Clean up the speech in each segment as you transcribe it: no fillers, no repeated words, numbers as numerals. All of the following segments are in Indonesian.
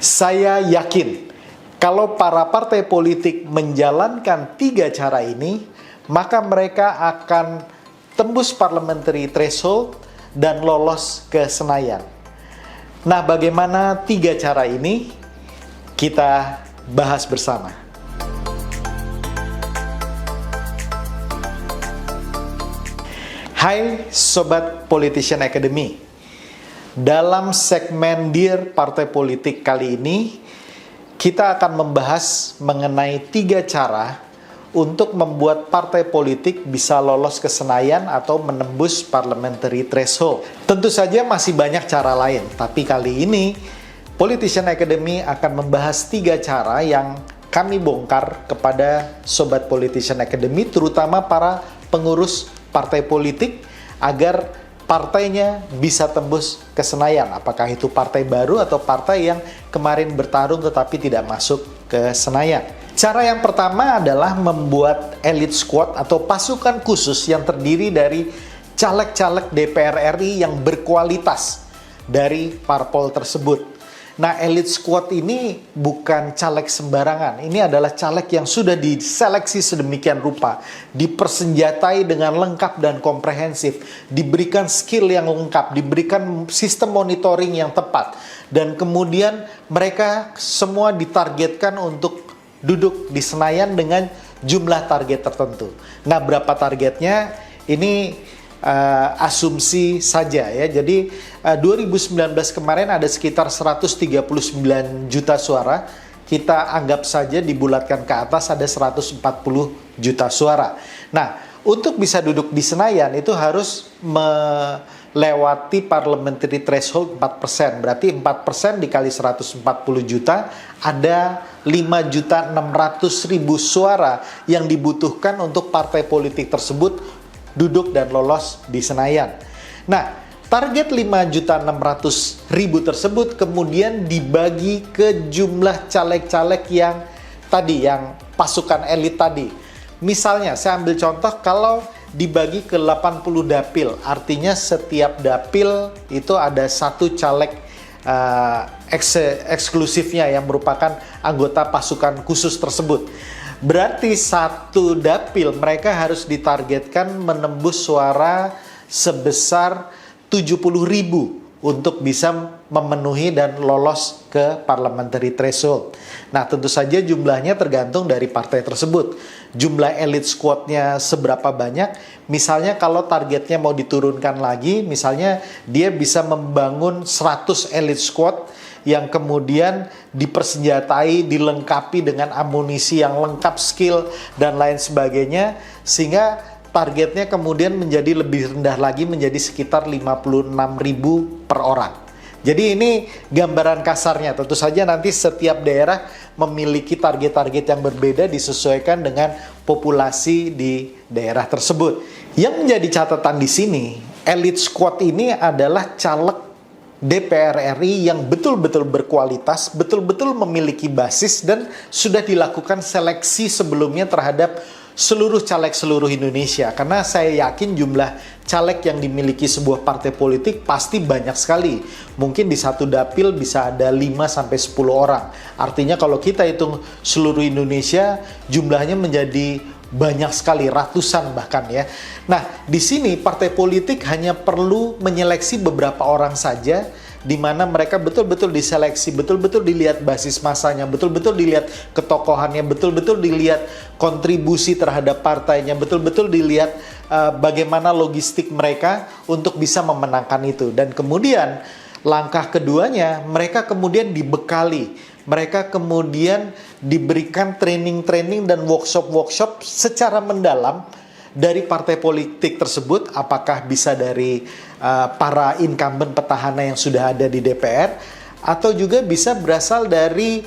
Saya yakin kalau para partai politik menjalankan 3 cara ini, maka mereka akan tembus parliamentary threshold dan lolos ke Senayan. Nah, bagaimana 3 cara ini? Kita bahas bersama. Hai Sobat Politician Academy. Dalam segmen Dear Partai Politik kali ini, kita akan membahas mengenai 3 cara untuk membuat partai politik bisa lolos ke Senayan atau menembus parliamentary threshold. Tentu saja masih banyak cara lain, tapi kali ini Politician Academy akan membahas 3 cara yang kami bongkar kepada Sobat Politician Academy, terutama para pengurus partai politik, agar partainya bisa tembus ke Senayan. Apakah itu partai baru atau partai yang kemarin bertarung tetapi tidak masuk ke Senayan. Cara yang pertama adalah membuat elite squad atau pasukan khusus yang terdiri dari caleg-caleg DPR RI yang berkualitas dari parpol tersebut. Nah, elite squad ini bukan caleg sembarangan. Ini adalah caleg yang sudah diseleksi sedemikian rupa, dipersenjatai dengan lengkap dan komprehensif, diberikan skill yang lengkap, diberikan sistem monitoring yang tepat, dan kemudian mereka semua ditargetkan untuk duduk di Senayan dengan jumlah target tertentu. Nah, berapa targetnya? Ini asumsi saja ya. Jadi 2019 kemarin ada sekitar 139 juta suara. Kita anggap saja dibulatkan ke atas ada 140 juta suara. Nah, untuk bisa duduk di Senayan itu harus melewati parliamentary threshold 4%. Berarti 4% dikali 140 juta ada 5.600.000 suara yang dibutuhkan untuk partai politik tersebut duduk dan lolos di Senayan. Nah, target 5.600.000 tersebut kemudian dibagi ke jumlah caleg-caleg yang tadi, yang pasukan elit tadi. Misalnya, saya ambil contoh kalau dibagi ke 80 dapil, artinya setiap dapil itu ada 1 caleg eksklusifnya yang merupakan anggota pasukan khusus tersebut. Berarti 1 dapil mereka harus ditargetkan menembus suara sebesar 70.000 untuk bisa memenuhi dan lolos ke parliamentary threshold. Nah, tentu saja jumlahnya tergantung dari partai tersebut. Jumlah elite squad-nya seberapa banyak. Misalnya kalau targetnya mau diturunkan lagi, misalnya dia bisa membangun 100 elite squad yang kemudian dipersenjatai, dilengkapi dengan amunisi yang lengkap, skill, dan lain sebagainya, sehingga targetnya kemudian menjadi lebih rendah lagi, menjadi sekitar 56.000 per orang. Jadi ini gambaran kasarnya. Tentu saja nanti setiap daerah memiliki target-target yang berbeda disesuaikan dengan populasi di daerah tersebut. Yang menjadi catatan di sini, elite squad ini adalah caleg DPR RI yang betul-betul berkualitas, betul-betul memiliki basis, dan sudah dilakukan seleksi sebelumnya terhadap seluruh caleg seluruh Indonesia. Karena saya yakin jumlah caleg yang dimiliki sebuah partai politik pasti banyak sekali. Mungkin di 1 dapil bisa ada 5-10 orang. Artinya kalau kita hitung seluruh Indonesia, jumlahnya menjadi banyak sekali, ratusan bahkan ya. Nah, di sini partai politik hanya perlu menyeleksi beberapa orang saja, di mana mereka betul-betul diseleksi, betul-betul dilihat basis masanya, betul-betul dilihat ketokohannya, betul-betul dilihat kontribusi terhadap partainya, betul-betul dilihat bagaimana logistik mereka untuk bisa memenangkan itu. Dan kemudian langkah keduanya, mereka kemudian dibekali. Mereka kemudian diberikan training-training dan workshop-workshop secara mendalam dari partai politik tersebut, apakah bisa dari para incumbent petahana yang sudah ada di DPR, atau juga bisa berasal dari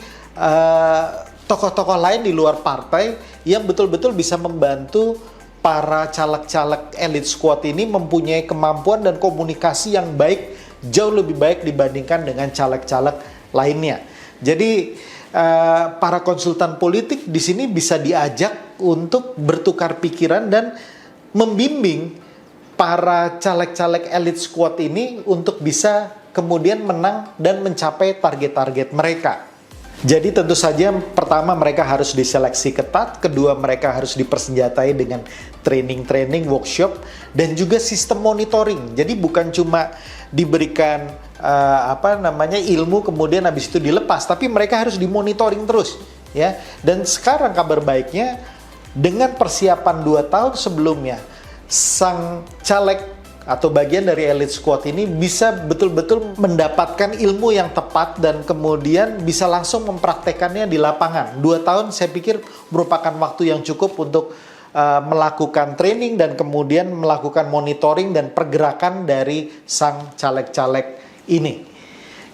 tokoh-tokoh lain di luar partai yang betul-betul bisa membantu para caleg-caleg elite squad ini mempunyai kemampuan dan komunikasi yang baik, jauh lebih baik dibandingkan dengan caleg-caleg lainnya. Jadi para konsultan politik di sini bisa diajak untuk bertukar pikiran dan membimbing para caleg-caleg elite squad ini untuk bisa kemudian menang dan mencapai target-target mereka. Jadi tentu saja pertama mereka harus diseleksi ketat, kedua mereka harus dipersenjatai dengan training-training, workshop, dan juga sistem monitoring. Jadi bukan cuma diberikan ilmu kemudian habis itu dilepas, tapi mereka harus dimonitoring terus, ya. Dan sekarang kabar baiknya dengan persiapan 2 tahun sebelumnya, sang caleg atau bagian dari elite squad ini bisa betul-betul mendapatkan ilmu yang tepat dan kemudian bisa langsung mempraktekannya di lapangan. 2 tahun saya pikir merupakan waktu yang cukup untuk melakukan training dan kemudian melakukan monitoring dan pergerakan dari sang caleg-caleg ini.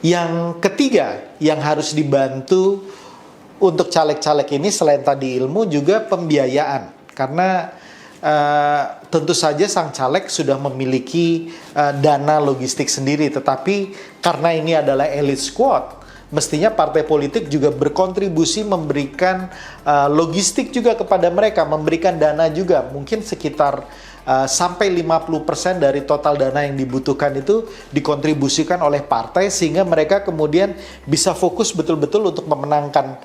Yang ketiga yang harus dibantu untuk caleg-caleg ini selain tadi ilmu juga pembiayaan, karena tentu saja sang caleg sudah memiliki dana logistik sendiri, tetapi karena ini adalah elite squad, mestinya partai politik juga berkontribusi memberikan logistik juga kepada mereka, memberikan dana juga, mungkin sekitar sampai 50% dari total dana yang dibutuhkan itu dikontribusikan oleh partai, sehingga mereka kemudian bisa fokus betul-betul untuk memenangkan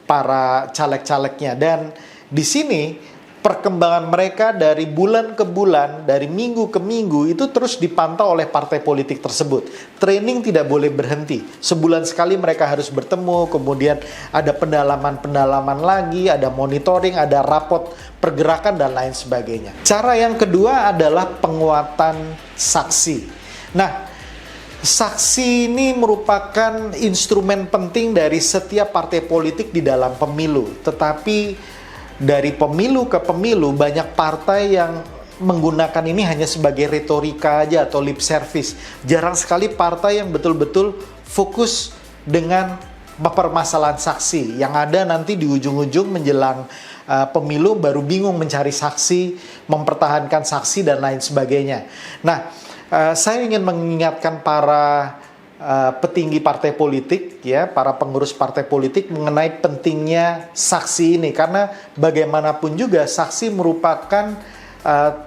para caleg-calegnya. Dan di sini perkembangan mereka dari bulan ke bulan, dari minggu ke minggu itu terus dipantau oleh partai politik tersebut. Training tidak boleh berhenti. Sebulan sekali mereka harus bertemu, kemudian ada pendalaman-pendalaman lagi, ada monitoring, ada rapot pergerakan dan lain sebagainya. Cara yang kedua adalah penguatan saksi. Nah, saksi ini merupakan instrumen penting dari setiap partai politik di dalam pemilu. Tetapi dari pemilu ke pemilu banyak partai yang menggunakan ini hanya sebagai retorika aja atau lip service. Jarang sekali partai yang betul-betul fokus dengan permasalahan saksi. Yang ada nanti di ujung-ujung menjelang pemilu baru bingung mencari saksi, mempertahankan saksi dan lain sebagainya. Nah, saya ingin mengingatkan para petinggi partai politik, ya, para pengurus partai politik mengenai pentingnya saksi ini, karena bagaimanapun juga saksi merupakan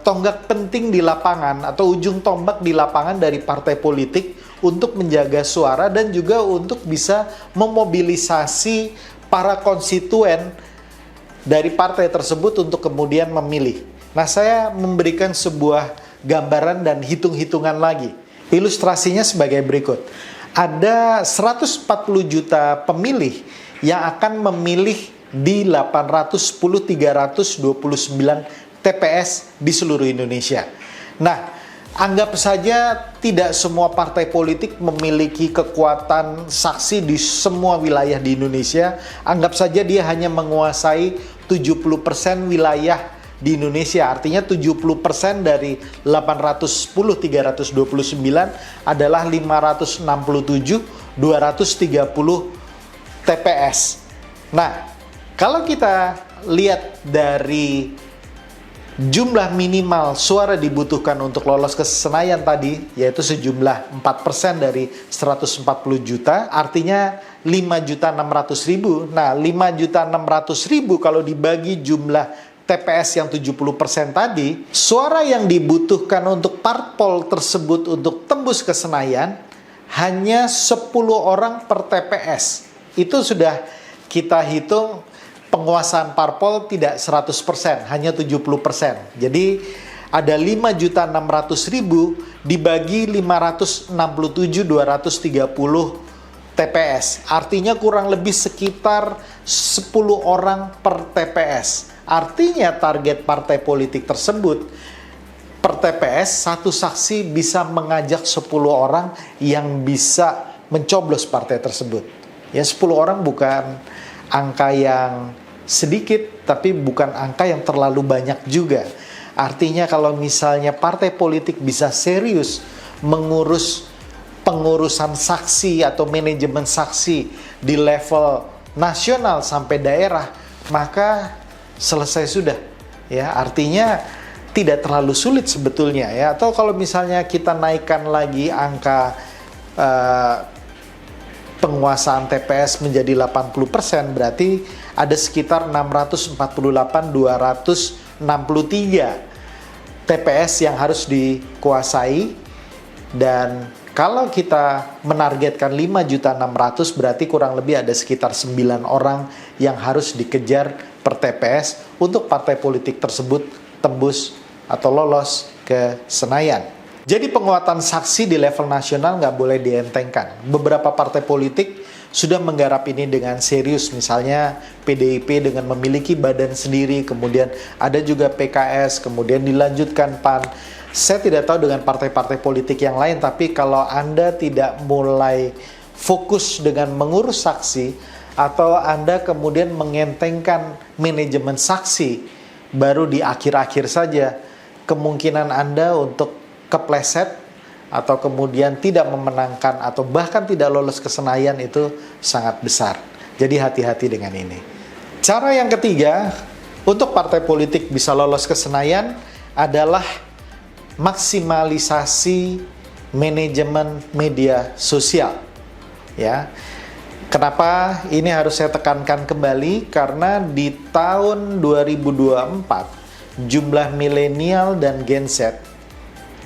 tonggak penting di lapangan atau ujung tombak di lapangan dari partai politik untuk menjaga suara dan juga untuk bisa memobilisasi para konstituen dari partai tersebut untuk kemudian memilih. Nah, saya memberikan sebuah gambaran dan hitung-hitungan lagi. Ilustrasinya sebagai berikut. Ada 140 juta pemilih yang akan memilih di 810.329 TPS di seluruh Indonesia. Nah, anggap saja tidak semua partai politik memiliki kekuatan saksi di semua wilayah di Indonesia. Anggap saja dia hanya menguasai 70% wilayah di Indonesia, artinya 70% dari 810.329 adalah 567.230 TPS. Nah, kalau kita lihat dari jumlah minimal suara dibutuhkan untuk lolos ke Senayan tadi, yaitu sejumlah 4% dari 140 juta, artinya 5.600.000. Nah, 5.600.000 kalau dibagi jumlah TPS yang 70% tadi, suara yang dibutuhkan untuk parpol tersebut untuk tembus ke Senayan hanya 10 orang per TPS. Itu sudah kita hitung penguasaan parpol tidak 100%, hanya 70%. Jadi ada 5.600.000 dibagi 567.230 TPS. Artinya kurang lebih sekitar 10 orang per TPS. Artinya target partai politik tersebut per TPS, satu saksi bisa mengajak 10 orang yang bisa mencoblos partai tersebut. Ya, 10 orang bukan angka yang sedikit, tapi bukan angka yang terlalu banyak juga. Artinya kalau misalnya partai politik bisa serius mengurus pengurusan saksi atau manajemen saksi di level nasional sampai daerah, maka selesai sudah. Ya, artinya tidak terlalu sulit sebetulnya, ya. Atau kalau misalnya kita naikkan lagi angka penguasaan TPS menjadi 80%, berarti ada sekitar 648.263 TPS yang harus dikuasai, dan Kalau kita menargetkan 5.600.000 berarti kurang lebih ada sekitar 9 orang yang harus dikejar per TPS untuk partai politik tersebut tembus atau lolos ke Senayan. Jadi penguatan saksi di level nasional nggak boleh dientengkan. Beberapa partai politik sudah menggarap ini dengan serius, misalnya PDIP dengan memiliki badan sendiri, kemudian ada juga PKS, kemudian dilanjutkan PAN. Saya tidak tahu dengan partai-partai politik yang lain, tapi kalau Anda tidak mulai fokus dengan mengurus saksi, atau Anda kemudian mengentengkan manajemen saksi, baru di akhir-akhir saja, kemungkinan Anda untuk kepleset, atau kemudian tidak memenangkan, atau bahkan tidak lolos ke Senayan itu sangat besar. Jadi hati-hati dengan ini. Cara yang ketiga, untuk partai politik bisa lolos ke Senayan adalah maksimalisasi manajemen media sosial. Ya. Kenapa ini harus saya tekankan kembali? Karena di tahun 2024 jumlah milenial dan Gen Z,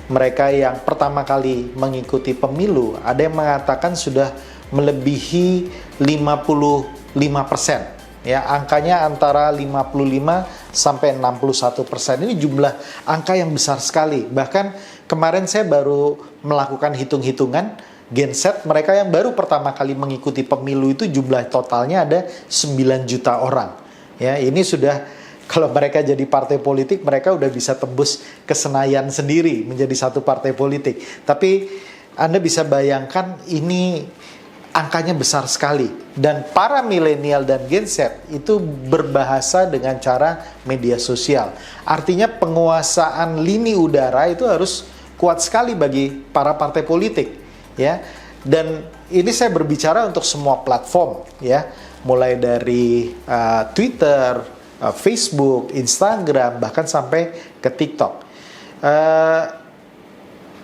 mereka yang pertama kali mengikuti pemilu, ada yang mengatakan sudah melebihi 55%. Ya, angkanya antara 55 sampai 61%. Ini jumlah angka yang besar sekali. Bahkan kemarin saya baru melakukan hitung-hitungan, Gen Z mereka yang baru pertama kali mengikuti pemilu itu jumlah totalnya ada 9 juta orang. Ya, ini sudah, kalau mereka jadi partai politik, mereka udah bisa tembus ke Senayan sendiri menjadi satu partai politik. Tapi Anda bisa bayangkan ini angkanya besar sekali. Dan para milenial dan Gen Z itu berbahasa dengan cara media sosial. Artinya penguasaan lini udara itu harus kuat sekali bagi para partai politik, ya. Dan ini saya berbicara untuk semua platform, ya. Mulai dari Twitter, Facebook, Instagram, bahkan sampai ke TikTok.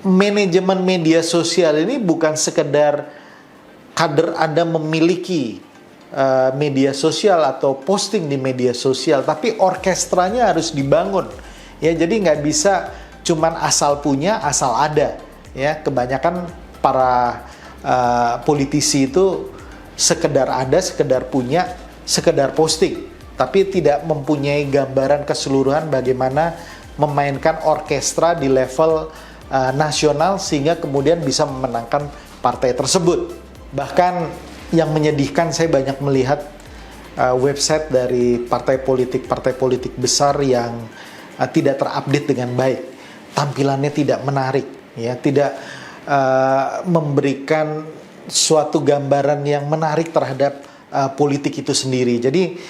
Manajemen media sosial ini bukan sekedar kader Anda memiliki media sosial atau posting di media sosial, tapi orkestranya harus dibangun. Ya, jadi nggak bisa cuman asal punya, asal ada. Ya, kebanyakan para politisi itu sekedar ada, sekedar punya, sekedar posting, tapi tidak mempunyai gambaran keseluruhan bagaimana memainkan orkestra di level nasional sehingga kemudian bisa memenangkan partai tersebut. Bahkan yang menyedihkan, saya banyak melihat website dari partai politik besar yang tidak terupdate dengan baik. Tampilannya tidak menarik, ya, tidak memberikan suatu gambaran yang menarik terhadap politik itu sendiri. Jadi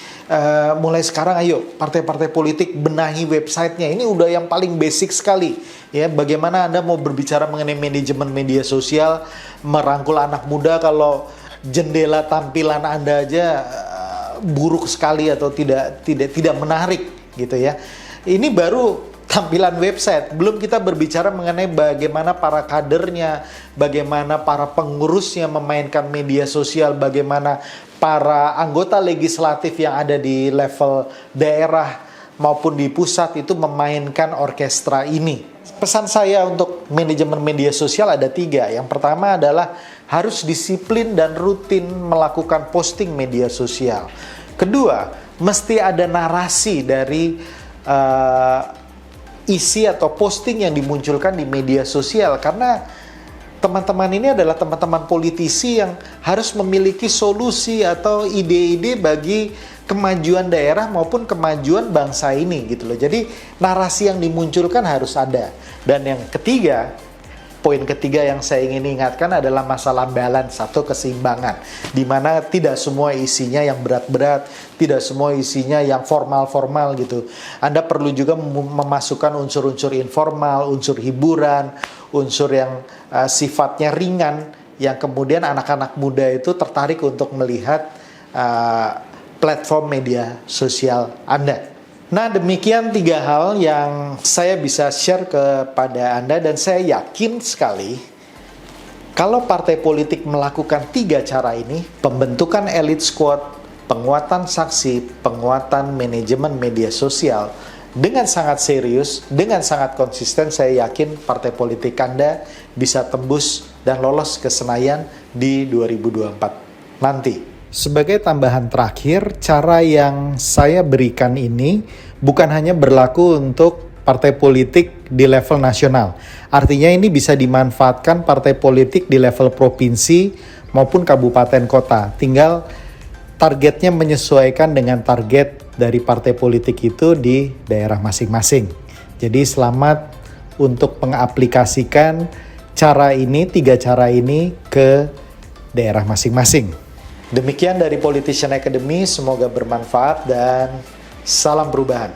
mulai sekarang ayo partai-partai politik benahi websitenya. Ini udah yang paling basic sekali, ya. Bagaimana Anda mau berbicara mengenai manajemen media sosial, merangkul anak muda kalau jendela tampilan Anda aja buruk sekali atau tidak menarik, gitu ya. Ini baru tampilan website. Belum kita berbicara mengenai bagaimana para kadernya, bagaimana para pengurusnya memainkan media sosial, bagaimana para anggota legislatif yang ada di level daerah maupun di pusat itu memainkan orkestra ini. Pesan saya untuk manajemen media sosial ada 3. Yang pertama adalah harus disiplin dan rutin melakukan posting media sosial. Kedua, mesti ada narasi dari isi atau posting yang dimunculkan di media sosial, karena teman-teman ini adalah teman-teman politisi yang harus memiliki solusi atau ide-ide bagi kemajuan daerah maupun kemajuan bangsa ini, gitu loh. Jadi narasi yang dimunculkan harus ada. Dan yang ketiga, poin ketiga yang saya ingin ingatkan adalah masalah balance atau keseimbangan, di mana tidak semua isinya yang berat-berat, tidak semua isinya yang formal-formal gitu. Anda perlu juga memasukkan unsur-unsur informal, unsur hiburan, unsur yang sifatnya ringan, yang kemudian anak-anak muda itu tertarik untuk melihat platform media sosial Anda. Nah, demikian 3 hal yang saya bisa share kepada Anda, dan saya yakin sekali kalau partai politik melakukan 3 cara ini, pembentukan elite squad, penguatan saksi, penguatan manajemen media sosial, dengan sangat serius, dengan sangat konsisten, saya yakin partai politik Anda bisa tembus dan lolos ke Senayan di 2024 nanti. Sebagai tambahan terakhir, cara yang saya berikan ini bukan hanya berlaku untuk partai politik di level nasional. Artinya ini bisa dimanfaatkan partai politik di level provinsi maupun kabupaten kota. Tinggal targetnya menyesuaikan dengan target dari partai politik itu di daerah masing-masing. Jadi selamat untuk mengaplikasikan cara ini, 3 cara ini ke daerah masing-masing. Demikian dari Politician Academy, semoga bermanfaat dan salam perubahan.